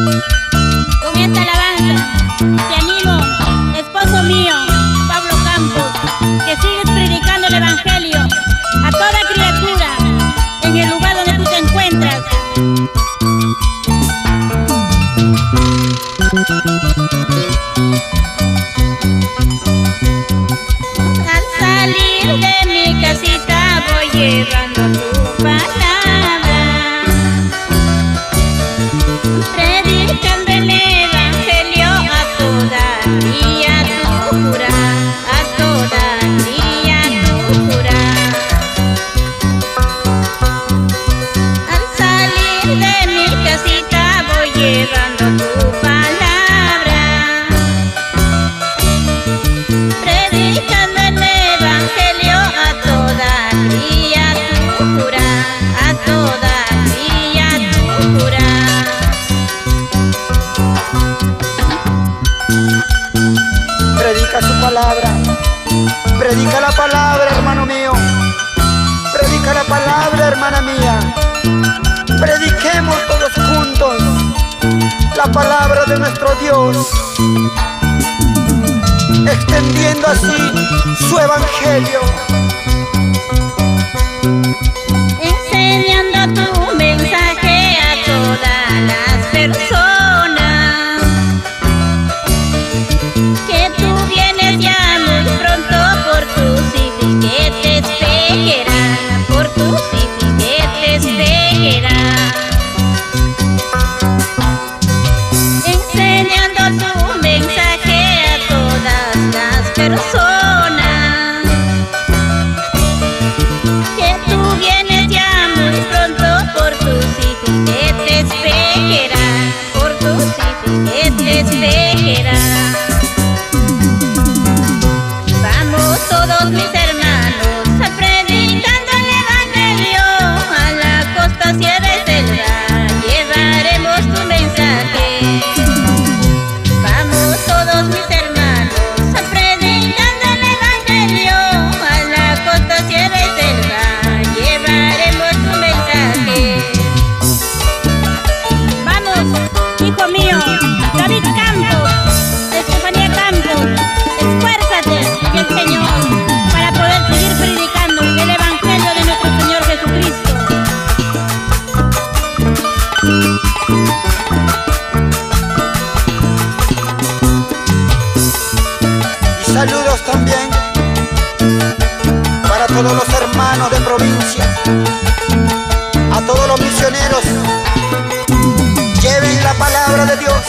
Con esta alabanza te animo, esposo mío, Pablo Campos, que sigues predicando el evangelio a toda criatura en el lugar donde tú te encuentras. Al salir de mi casita voy llevando tu palabra, predicando el evangelio a toda criatura, a toda criatura. Al salir de mi casita voy llevando tu palabra, predicando el evangelio a toda criatura, a toda criatura. Predica su palabra, predica la palabra, hermano mío, predica la palabra, hermana mía. Prediquemos todos juntos la palabra de nuestro Dios, extendiendo así su evangelio, enseñando tu mensaje a todas las personas, que tú vienes ya muy pronto por tus hijos que te esperan, por tus hijos que te esperan, enseñando tu mensaje a todas las personas, que tú vienes ya muy pronto por tus hijos que te esperan, por tus hijos que te esperan. Vamos todos mis hermanos a predicando el evangelio a la costa, sierra y selva, llevaremos tu mensaje. Vamos todos mis hermanos a predicando el evangelio a la costa, sierra y selva, llevaremos tu mensaje. Vamos, hijo mío, David Campos, Estefanía Campos, esfuérzate en el Señor para poder seguir predicando el evangelio de nuestro Señor Jesucristo. y saludos también para todos los hermanos de provincia, a todos los misioneros. Lleven la palabra de Dios